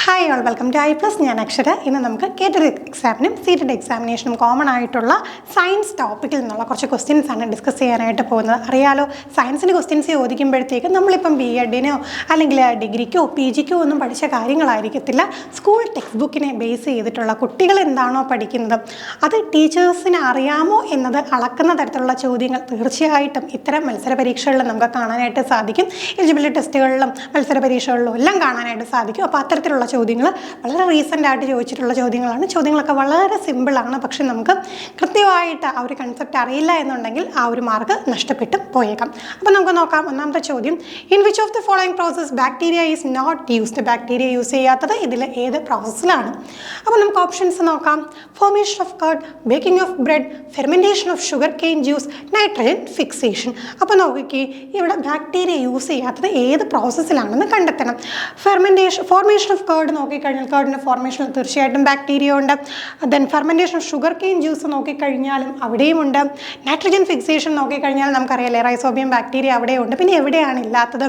Hi all, welcome to I+. ഞാൻ അക്ഷര. ഇന്ന് നമുക്ക് കേറ്റഡ് എക്സാമിനും സീറ്റഡ് എക്സാമിനേഷനും കോമൺ ആയിട്ടുള്ള സയൻസ് ടോപ്പിക്കിൽ നിന്നുള്ള കുറച്ച് ക്വസ്റ്റ്യൻസ് ആണ് ഡിസ്കസ് ചെയ്യാനായിട്ട് പോകുന്നത്. അറിയാലോ, സയൻസിൻ്റെ ക്വസ്റ്റ്യൻസ് ചോദിക്കുമ്പോഴത്തേക്കും നമ്മളിപ്പം BEdനോ അല്ലെങ്കിൽ ഡിഗ്രിക്കോ PGക്കോ ഒന്നും പഠിച്ച കാര്യങ്ങളായിരിക്കത്തില്ല. സ്കൂൾ ടെക്സ്റ്റ് ബുക്കിനെ ബേസ് ചെയ്തിട്ടുള്ള കുട്ടികൾ എന്താണോ പഠിക്കുന്നത് അത് ടീച്ചേഴ്സിന് അറിയാമോ എന്നത് അളക്കുന്ന തരത്തിലുള്ള ചോദ്യങ്ങൾ തീർച്ചയായിട്ടും ഇത്തരം മത്സര പരീക്ഷകളിൽ നമുക്ക് കാണാനായിട്ട് സാധിക്കും. എലിജിബിലിറ്റി ടെസ്റ്റുകളിലും മത്സര പരീക്ഷകളിലും എല്ലാം കാണാനായിട്ട് സാധിക്കും. അപ്പോൾ അത്തരത്തിലുള്ള ചോദ്യങ്ങൾ വളരെ റീസെൻ്റ് ആയിട്ട് ചോദിച്ചിട്ടുള്ള ചോദ്യങ്ങളാണ്. ചോദ്യങ്ങളൊക്കെ വളരെ സിമ്പിളാണ്. പക്ഷെ നമുക്ക് കൃത്യമായിട്ട് ആ ഒരു കൺസെപ്റ്റ് അറിയില്ല എന്നുണ്ടെങ്കിൽ ആ ഒരു മാർക്ക് നഷ്ടപ്പെട്ട് പോയേക്കാം. അപ്പോൾ നമുക്ക് നോക്കാം. ഒന്നാമത്തെ ചോദ്യം, in which of the following process bacteria is not used? Bacteria use ചെയ്യാത്തത് ഇതിൽ ഏത് പ്രോസസ്സിലാണ്? അപ്പോൾ നമുക്ക് ഓപ്ഷൻസ് നോക്കാം. Formation of curd, baking of bread, fermentation of sugar cane juice, nitrogen fixation. അപ്പോൾ നോക്കിക്കേ, ഇവിടെ ബാക്ടീരിയ യൂസ് ചെയ്യാത്തത് ഏത് പ്രോസസ്സിലാണെന്ന് കണ്ടെത്തണം. ഫോർമേഷൻ ഓഫ് കേർഡ് നോക്കിക്കഴിഞ്ഞാൽ കേർഡിൻ്റെ ഫോർമേഷനിൽ തീർച്ചയായിട്ടും ബാക്ടീരിയ ഉണ്ട്. Then fermentation of sugar cane juice നോക്കിക്കഴിഞ്ഞാലും അവിടെയും ഉണ്ട്. നൈട്രജൻ ഫിക്സേഷൻ നോക്കിക്കഴിഞ്ഞാൽ നമുക്കറിയാലേ റൈസോബിയം ബാക്ടീരിയ അവിടെയുണ്ട്. പിന്നെ എവിടെയാണ് ഇല്ലാത്തത്?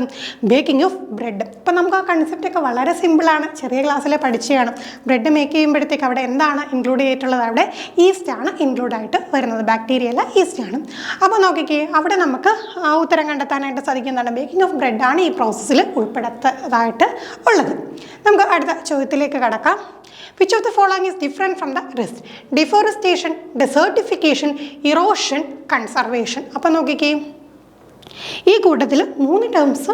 Baking of bread. ഇപ്പം നമുക്ക് ആ കൺസെപ്റ്റൊക്കെ വളരെ സിമ്പിളാണ്, ചെറിയ ക്ലാസ്സിൽ പഠിച്ചതാണ്. ബ്രെഡ് മേക്ക് ചെയ്യുമ്പോഴത്തേക്ക് അവിടെ എന്താണ് ഇൻക്ലൂഡ് ചെയ്തിട്ടുള്ളത്? അവിടെ ഈസ്റ്റ് ആണ് ഇൻക്ലൂഡ് ആയിട്ട് വരുന്നത്, ബാക്ടീരിയ അല്ല, ഈസ്റ്റ് ആണ്. അപ്പോൾ നോക്കിക്കേ, അവിടെ നമുക്ക് ഉത്തരം കണ്ടെത്താനായിട്ട് സാധിക്കുന്നതാണ് ബേക്കിംഗ് ഓഫ് ബ്രെഡാണ് ഈ പ്രോസസ്സിൽ ഉൾപ്പെടുത്തതായിട്ട് ഉള്ളത്. നമുക്ക് അടുത്ത ചോദ്യത്തിലേക്ക് കടക്കാം. Which of the following is different from the rest? Deforestation, desertification, erosion, conservation. അപ്പോൾ നോക്കിക്കേ, ഈ കൂട്ടത്തിൽ 3 ടേംസ്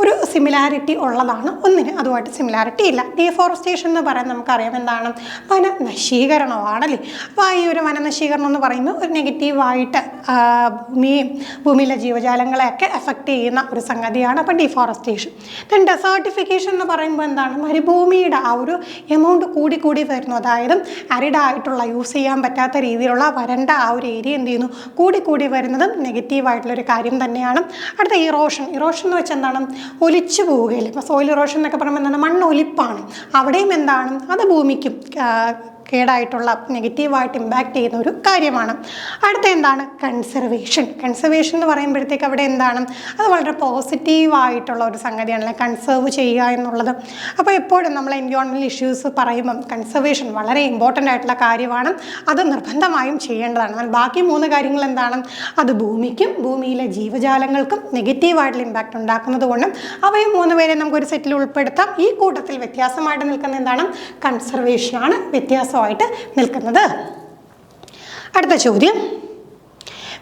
ഒരു സിമിലാരിറ്റി ഉള്ളതാണ്, ഒന്നിന് അതുമായിട്ട് സിമിലാരിറ്റി ഇല്ല. ഡീഫോറസ്റ്റേഷൻ എന്ന് പറയാൻ നമുക്കറിയാം എന്താണ്? വനനശീകരണമാണല്ലേ. അപ്പോൾ ഈ ഒരു വനനശീകരണം എന്ന് പറയുമ്പോൾ ഒരു നെഗറ്റീവായിട്ട് ഭൂമിയിലെ ജീവജാലങ്ങളെയൊക്കെ എഫക്റ്റ് ചെയ്യുന്ന ഒരു സംഗതിയാണ്. അപ്പോൾ ഡീഫോറസ്റ്റേഷൻ. ദെൻ ഡെസേർട്ടിഫിക്കേഷൻ എന്ന് പറയുമ്പോൾ എന്താണ്? മരുഭൂമിയുടെ ആ ഒരു എമൗണ്ട് കൂടി വരുന്നു. അതായത് അരിഡായിട്ടുള്ള യൂസ് ചെയ്യാൻ പറ്റാത്ത രീതിയിലുള്ള വരണ്ട ആ ഒരു ഏരിയ എന്ത് ചെയ്യുന്നു? കൂടി വരുന്നതും നെഗറ്റീവായിട്ടുള്ളൊരു കാര്യം തന്നെയാണ്. അടുത്ത ഇറോഷൻ എന്ന് വെച്ചാൽ എന്താണ്? ഒലിച്ചു പോവുകയില്ല. ഇപ്പോൾ സോയിൽ ഇറോഷൻ എന്നൊക്കെ പറയുമ്പോൾ എന്താണ്? മണ്ണൊലിപ്പാണ്. അവിടെയും എന്താണ്? അത് ഭൂമിക്കും കേടായിട്ടുള്ള നെഗറ്റീവായിട്ട് ഇമ്പാക്റ്റ് ചെയ്യുന്ന ഒരു കാര്യമാണ്. അടുത്ത എന്താണ്? കൺസർവേഷൻ എന്ന് പറയുമ്പോഴത്തേക്ക് അവിടെ എന്താണ്? അത് വളരെ പോസിറ്റീവായിട്ടുള്ള ഒരു സംഗതിയാണല്ലേ, കൺസേർവ് ചെയ്യുക എന്നുള്ളത്. അപ്പോൾ എപ്പോഴും നമ്മൾ എൻവയോൺമെൻറ്റൽ ഇഷ്യൂസ് പറയുമ്പം കൺസർവേഷൻ വളരെ ഇമ്പോർട്ടൻ്റ് ആയിട്ടുള്ള കാര്യമാണ്, അത് നിർബന്ധമായും ചെയ്യേണ്ടതാണ്. എന്നാൽ ബാക്കി 3 കാര്യങ്ങൾ എന്താണ്? അത് ഭൂമിക്കും ഭൂമിയിലെ ജീവജാലങ്ങൾക്കും നെഗറ്റീവായിട്ടുള്ള ഇമ്പാക്റ്റ് ഉണ്ടാക്കുന്നത് കൊണ്ടും അവയും 3 പേരെ നമുക്കൊരു സെറ്റിൽ ഉൾപ്പെടുത്താം. ഈ കൂട്ടത്തിൽ വ്യത്യാസമായിട്ട് നിൽക്കുന്ന എന്താണ്? കൺസർവേഷനാണ് വ്യത്യാസമായിട്ട് നിൽക്കുന്നത്. അടുത്ത ചോദ്യം,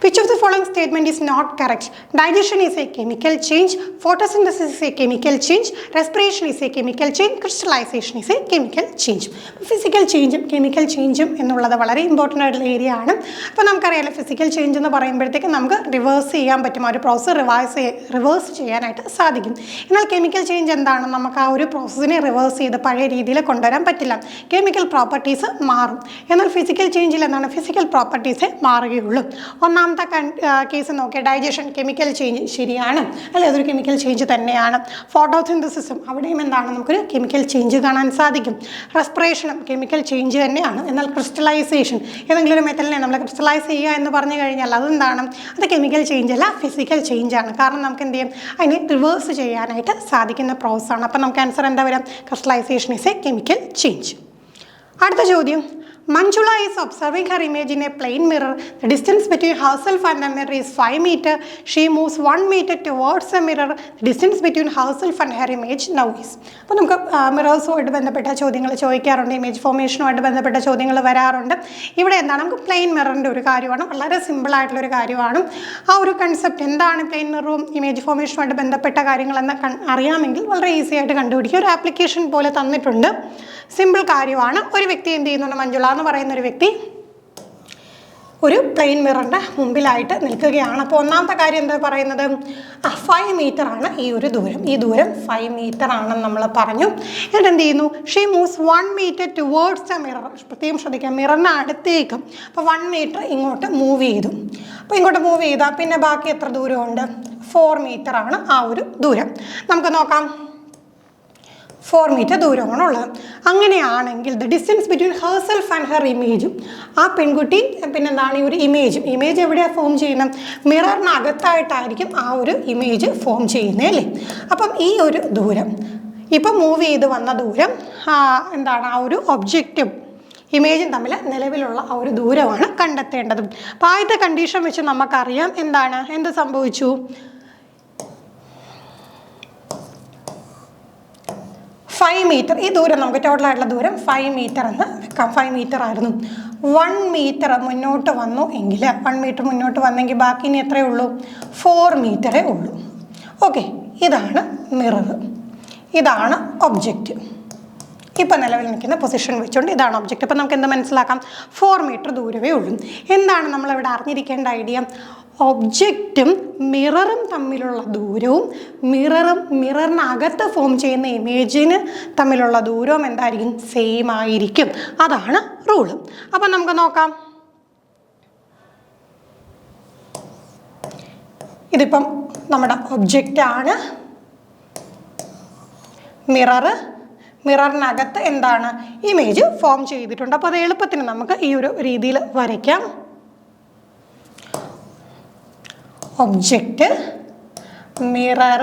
which of the following statement is not correct? Digestion is a chemical change, photosynthesis is a chemical change, respiration is a chemical change, crystallization is a chemical change. Physical ചേഞ്ചും കെമിക്കൽ ചേഞ്ചും എന്നുള്ളത് വളരെ ഇമ്പോർട്ടൻ്റ് ആയിട്ടുള്ള area ആണ്. അപ്പോൾ നമുക്കറിയാലോ, physical change എന്ന് പറയുമ്പോഴത്തേക്ക് നമുക്ക് റിവേഴ്സ് ചെയ്യാൻ പറ്റും, ആ ഒരു പ്രോസസ്സ് റിവേഴ്സ് ചെയ്യാനായിട്ട് സാധിക്കും. എന്നാൽ കെമിക്കൽ ചേഞ്ച് എന്താണ്? നമുക്ക് ആ ഒരു പ്രോസസ്സിനെ റിവേഴ്സ് ചെയ്ത് പഴയ രീതിയിൽ കൊണ്ടുവരാൻ പറ്റില്ല. കെമിക്കൽ പ്രോപ്പർട്ടീസ് മാറും. എന്നാൽ ഫിസിക്കൽ ചേഞ്ചിൽ എന്താണ്? ഫിസിക്കൽ പ്രോപ്പർട്ടീസേ മാറുകയുള്ളൂ. ഒന്നാമത്തെ കേസ് നോക്കിയാൽ ഡൈജഷൻ കെമിക്കൽ ചേഞ്ച് ശരിയാണ്, അല്ലെ? അതൊരു കെമിക്കൽ ചേഞ്ച് തന്നെയാണ്. ഫോട്ടോസിന്തസിസും അവിടെയും എന്താണ്? നമുക്കൊരു കെമിക്കൽ ചേഞ്ച് കാണാൻ സാധിക്കും. റെസ്പിറേഷനും കെമിക്കൽ ചേഞ്ച് തന്നെയാണ്. എന്നാൽ ക്രിസ്റ്റലൈസേഷൻ, ഏതെങ്കിലും ഒരു മെറ്റലിനെ നമ്മൾ ക്രിസ്റ്റലൈസ് ചെയ്യുക എന്ന് പറഞ്ഞു കഴിഞ്ഞാൽ അതെന്താണ്? അത് കെമിക്കൽ ചേഞ്ച് അല്ല, ഫിസിക്കൽ ചേഞ്ചാണ്. കാരണം നമുക്ക് എന്ത് ചെയ്യും? അതിനെ റിവേഴ്സ് ചെയ്യാനായിട്ട് സാധിക്കുന്ന പ്രോസസ്സാണ്. അപ്പോൾ നമുക്ക് ആൻസർ എന്താ വരാം? Crystallisation is A chemical change. അടുത്ത ചോദ്യം, Manjula is observing her image in a plain mirror. The distance between herself and the mirror is 5 meters. She moves 1 meter towards the mirror. The distance between herself and her image now is. അപ്പോൾ നമുക്ക് മിറേഴ്സുമായിട്ട് ബന്ധപ്പെട്ട ചോദ്യങ്ങൾ ചോദിക്കാറുണ്ട്, image ഫോർമേഷനുമായിട്ട് ബന്ധപ്പെട്ട ചോദ്യങ്ങൾ വരാറുണ്ട്. ഇവിടെ എന്താണ്? നമുക്ക് പ്ലെയിൻ മിററിൻ്റെ ഒരു കാര്യമാണ്, വളരെ സിമ്പിളായിട്ടുള്ളൊരു കാര്യമാണ്. ആ ഒരു കൺസെപ്റ്റ് എന്താണ് പ്ലെയിൻ മിററും ഇമേജ് ഫോർമേഷനുമായിട്ട് ബന്ധപ്പെട്ട കാര്യങ്ങളെന്ന് അറിയാമെങ്കിൽ വളരെ ഈസി ആയിട്ട് കണ്ടുപിടിക്കുക. ഒരു ആപ്ലിക്കേഷൻ പോലെ തന്നിട്ടുണ്ട്, സിമ്പിൾ കാര്യമാണ്. ഒരു വ്യക്തി എന്ത് ചെയ്യുന്നുണ്ട്? മഞ്ജുള എന്ന് പറയുന്ന ഒരു വ്യക്തി ഒരു പ്ലെയിൻ മിററിൻ്റെ മുമ്പിലായിട്ട് നിൽക്കുകയാണ്. അപ്പോൾ ഒന്നാമത്തെ കാര്യം എന്താ പറയുന്നത്? 5 മീറ്റർ ആണ് ഈ ഒരു ദൂരം. ഈ ദൂരം 5 മീറ്റർ ആണെന്ന് നമ്മൾ പറഞ്ഞു. എന്നിട്ട് എന്ത് ചെയ്യുന്നു? She moves 1 metre towards the mirror. പ്രത്യേകം ശ്രദ്ധിക്കാം, മിററിന് അടുത്തേക്ക്. അപ്പോൾ 1 മീറ്റർ ഇങ്ങോട്ട് മൂവ് ചെയ്തു. അപ്പോൾ ഇങ്ങോട്ട് മൂവ് ചെയ്താൽ പിന്നെ ബാക്കി എത്ര ദൂരമുണ്ട്? 4 മീറ്റർ ആണ് ആ ഒരു ദൂരം. നമുക്ക് നോക്കാം, 4 മീറ്റർ ദൂരമാണുള്ളത്. അങ്ങനെയാണെങ്കിൽ the distance between herself and her ഇമേജും, ആ പെൺകുട്ടി പിന്നെന്താണ് ഈ ഒരു ഇമേജ് എവിടെയാണ് ഫോം ചെയ്യുന്നത്? മിററിനകത്തായിട്ടായിരിക്കും ആ ഒരു ഇമേജ് ഫോം ചെയ്യുന്നത്, അല്ലേ? അപ്പം ഈ ഒരു ദൂരം ഇപ്പം മൂവ് ചെയ്ത് വന്ന ദൂരം എന്താണ് ആ ഒരു ഒബ്ജക്റ്റും ഇമേജും തമ്മിൽ നിലവിലുള്ള ആ ഒരു ദൂരമാണ് കണ്ടെത്തേണ്ടത്. അപ്പോൾ ആദ്യത്തെ കണ്ടീഷൻ വെച്ച് നമുക്കറിയാം എന്ത് സംഭവിച്ചു. 5 മീറ്റർ ഈ ദൂരം നമുക്ക് ടോട്ടലായിട്ടുള്ള ദൂരം 5 മീറ്റർ എന്ന് വെക്കാം. 5 മീറ്റർ ആയിരുന്നു. 1 മീറ്റർ മുന്നോട്ട് വന്നു എങ്കിൽ 1 മീറ്റർ മുന്നോട്ട് വന്നെങ്കിൽ ബാക്കി ഇനി എത്രയേ ഉള്ളൂ? 4 മീറ്ററേ ഉള്ളൂ. ഓക്കെ, ഇതാണ് മിറർ, ഇതാണ് ഒബ്ജക്റ്റ്. ഇപ്പം നിലവിൽ നിൽക്കുന്ന പൊസിഷൻ വെച്ചുകൊണ്ട് ഇതാണ് ഒബ്ജക്റ്റ്. അപ്പം നമുക്ക് എന്ത് മനസ്സിലാക്കാം? 4 മീറ്റർ ദൂരമേ ഉള്ളൂ. എന്താണ് നമ്മളിവിടെ അറിഞ്ഞിരിക്കേണ്ട ഐഡിയ? ഒബ്ജക്റ്റും മിററും തമ്മിലുള്ള ദൂരവും മിററിനകത്ത് ഫോം ചെയ്യുന്ന ഇമേജിന് തമ്മിലുള്ള ദൂരവും എന്തായിരിക്കും? സെയിം ആയിരിക്കും. അതാണ് റൂള്. അപ്പം നമുക്ക് നോക്കാം. ഇതിപ്പം നമ്മുടെ ഒബ്ജക്റ്റാണ്, മിററിനകത്ത് എന്താണ്? ഇമേജ് ഫോം ചെയ്തിട്ടുണ്ട്. അപ്പോൾ അത് എളുപ്പത്തിന് നമുക്ക് ഈ ഒരു രീതിയിൽ വരയ്ക്കാം. Object, mirror,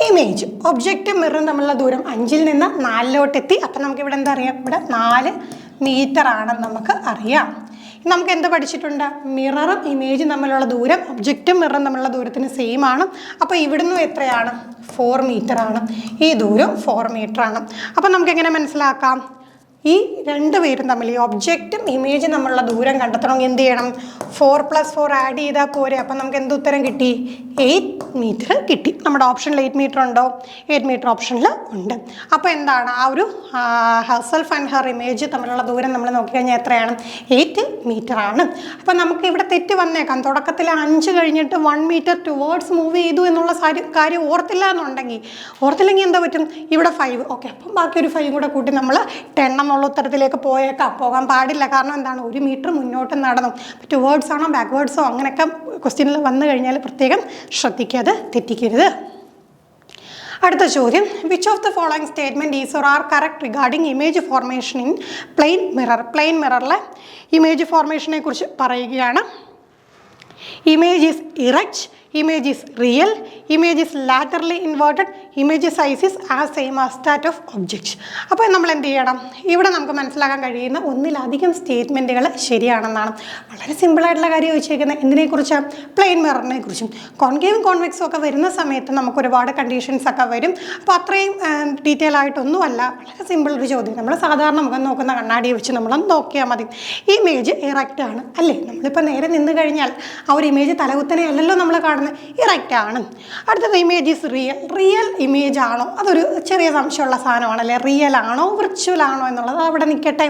image. ഒബ്ജക്റ്റും മിററും തമ്മിലുള്ള ദൂരം 5-ൽ നിന്ന് 4-ലോട്ട് എത്തി. അപ്പം നമുക്കിവിടെ എന്താ അറിയാം? ഇവിടെ 4 മീറ്റർ ആണെന്ന് നമുക്ക് അറിയാം. നമുക്ക് എന്ത് പഠിച്ചിട്ടുണ്ട്? മിററും ഇമേജും തമ്മിലുള്ള ദൂരം ഒബ്ജക്റ്റും മിററും തമ്മിലുള്ള ദൂരത്തിന് സെയിം ആണ്. അപ്പോൾ ഇവിടുന്ന് എത്രയാണ്? 4 മീറ്റർ ആണ്. ഈ ദൂരം 4 മീറ്റർ ആണ്. അപ്പം നമുക്ക് എങ്ങനെ മനസ്സിലാക്കാം? ഈ രണ്ട് പേരും തമ്മിൽ, ഈ ഒബ്ജക്റ്റും ഇമേജും തമ്മിലുള്ള ദൂരം കണ്ടെത്തണമെങ്കിൽ എന്ത് ചെയ്യണം? 4 + 4 ആഡ് ചെയ്താൽ പോരെ. അപ്പം നമുക്ക് എന്ത് ഉത്തരം കിട്ടി? 8 മീറ്റർ കിട്ടി. നമ്മുടെ ഓപ്ഷനിൽ 8 മീറ്റർ ഉണ്ടോ? 8 മീറ്റർ ഓപ്ഷനിൽ ഉണ്ട്. അപ്പോൾ എന്താണ് ആ ഒരു ഹെർസെൽഫ് ആൻഡ് ഹെർ ഇമേജ് തമ്മിലുള്ള ദൂരം നമ്മൾ നോക്കിക്കഴിഞ്ഞാൽ എത്രയാണ്? 8 മീറ്റർ ആണ്. അപ്പം നമുക്ക് ഇവിടെ തെറ്റ് വന്നേക്കാം. തുടക്കത്തിൽ 5 കഴിഞ്ഞിട്ട് 1 മീറ്റർ ടുവേർഡ്സ് മൂവ് ചെയ്തു എന്നുള്ള കാര്യം ഓർത്തില്ലെങ്കിൽ എന്താ പറ്റും? ഇവിടെ 5. ഓക്കെ, അപ്പം ബാക്കി ഒരു 5 കൂടെ കൂട്ടി നമ്മൾ 10 എന്നുള്ള ഉത്തരത്തിലേക്ക് പോകാൻ പാടില്ല. കാരണം എന്താണ്? 1 മീറ്റർ മുന്നോട്ട് നടന്നു. ടുവേർഡ്സ് ആണോ ബാക്ക്വേർഡ്സോ അങ്ങനെയൊക്കെ ക്വസ്റ്റ്യനിൽ വന്നു കഴിഞ്ഞാൽ പ്രത്യേകം ശ്രദ്ധിക്കാതെ തെറ്റിക്കരുത്. അടുത്ത ചോദ്യം, which of the following statement is or are correct regarding image formation in plane mirror? Plane മിററിലെ ഇമേജ് ഫോർമേഷനെ കുറിച്ച് പറയുകയാണ്. Image is erect, image is real, image is laterally inverted, image size is as same as that of object. അപ്പോൾ നമ്മൾ എന്ത് ചെയ്യണം? ഇവിടെ നമുക്ക് മനസ്സിലാക്കാൻ കഴിയുന്ന ഒന്നിലധികം സ്റ്റേറ്റ്മെൻറ്റുകൾ ശരിയാണെന്നാണ്. വളരെ സിമ്പിളായിട്ടുള്ള കാര്യം ചോദിച്ചേക്കുന്നത്. എന്തിനെക്കുറിച്ച്? പ്ലെയിൻ മിററിനെ കുറിച്ചും. കോൺകേവും കോൺവെക്സും ഒക്കെ വരുന്ന സമയത്ത് നമുക്ക് ഒരുപാട് കണ്ടീഷൻസ് ഒക്കെ വരും. അപ്പോൾ അത്രയും ഡീറ്റെയിൽ ആയിട്ടൊന്നുമല്ല, വളരെ സിമ്പിൾ ഒരു ചോദ്യം. നമ്മൾ സാധാരണ മുഖം നോക്കുന്ന കണ്ണാടിയെ വെച്ച് നമ്മൾ നോക്കിയാൽ മതി. ഇമേജ് ഇറക്റ്റ് ആണ് അല്ലേ? നമ്മളിപ്പോൾ നേരെ നിന്ന് കഴിഞ്ഞാൽ ആ ഒരു ഇമേജ് തലകുത്തനെ അല്ലല്ലോ നമ്മൾ കാണുന്നത്, ഇറക്റ്റ് ആണ്. അടുത്തത് ഇമേജ് ഈസ് റിയൽ ഇമേജ് ആണോ? അതൊരു ചെറിയ സംശയമുള്ള സാധനമാണല്ലേ. റിയൽ ആണോ വിർച്വൽ ആണോ എന്നുള്ളത് അവിടെ നിൽക്കട്ടെ.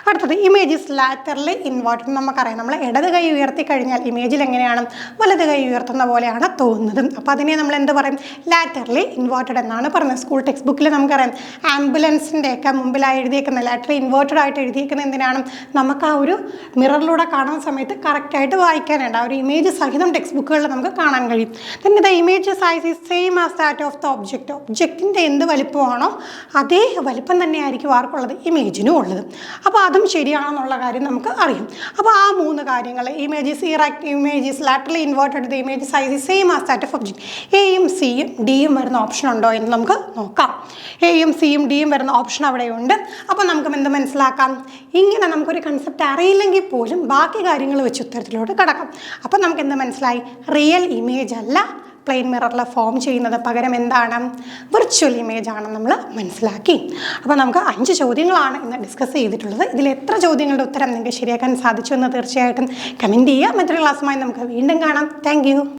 അടുത്തത് ഇമേജ് ഈസ് ലാറ്ററലി ഇൻവേർട്ടഡ്. നമുക്കറിയാം, നമ്മൾ ഇടത് കൈ ഉയർത്തി കഴിഞ്ഞാൽ ഇമേജിൽ എങ്ങനെയാണ്? വലത് കൈ ഉയർത്തുന്ന പോലെയാണ് തോന്നുന്നത്. അപ്പോൾ അതിനെ നമ്മൾ എന്ത് പറയും? ലാറ്ററലി ഇൻവേർട്ടഡ് എന്നാണ് പറയുന്നത്. സ്കൂൾ ടെക്സ്റ്റ് ബുക്കിൽ നമുക്കറിയാം ആംബുലൻസിൻ്റെയൊക്കെ മുമ്പിലായി എഴുതിയേക്കുന്ന ലാറ്ററലി ഇൻവേർട്ടഡ് ആയിട്ട് എഴുതിയേക്കുന്നത് എന്തിനാണ്? നമുക്ക് ആ ഒരു മിററിലൂടെ കാണുന്ന സമയത്ത് കറക്റ്റായിട്ട് വായിക്കാനുണ്ട്. ആ ഒരു ഇമേജ് സഹിതം ടെക്സ്റ്റ് ബുക്കുകളിൽ നമുക്ക് കാണാൻ കഴിയും. പിന്നെ the image size is same as that of the object. ഒബ്ജക്റ്റിൻ്റെ എന്ത് വലിപ്പമാണോ അതേ വലിപ്പം തന്നെയായിരിക്കും ആർക്കുള്ളത്? ഇമേജിനും ഉള്ളത്. അപ്പോൾ അതും ശരിയാണെന്നുള്ള കാര്യം നമുക്ക് അറിയാം. അപ്പോൾ ആ 3 കാര്യങ്ങൾ, image is erect, image is laterally inverted, the image size is same as that of object. എയും സിയും ഡിയും വരുന്ന ഓപ്ഷൻ ഉണ്ടോ എന്ന് നമുക്ക് നോക്കാം. എയും സിയും ഡിയും വരുന്ന ഓപ്ഷൻ അവിടെയുണ്ട്. അപ്പോൾ നമുക്ക് എന്ത് മനസ്സിലാക്കാം? ഇങ്ങനെ നമുക്കൊരു കൺസെപ്റ്റ് അറിയില്ലെങ്കിൽ പോലും ബാക്കി കാര്യങ്ങൾ വെച്ച് ഉത്തരത്തിലോട്ട് കിടക്കാം. അപ്പോൾ നമുക്ക് എന്ത് മനസ്സിലായി? റിയൽ ഇമേജ് അല്ല പ്ലെയിൻ മിററിൽ ഫോം ചെയ്യുന്നത്, പകരം എന്താണ്? വിർച്വൽ ഇമേജ് ആണെന്ന് നമ്മൾ മനസ്സിലാക്കി. അപ്പോൾ നമുക്ക് 5 ചോദ്യങ്ങളാണ് ഇന്ന് ഡിസ്കസ് ചെയ്തിട്ടുള്ളത്. ഇതിൽ എത്ര ചോദ്യങ്ങളുടെ ഉത്തരം നിങ്ങൾക്ക് ശരിയാക്കാൻ സാധിച്ചു എന്ന് തീർച്ചയായിട്ടും കമൻറ്റ് ചെയ്യുക. മറ്റൊരു ക്ലാസ്സുമായി നമുക്ക് വീണ്ടും കാണാം. താങ്ക്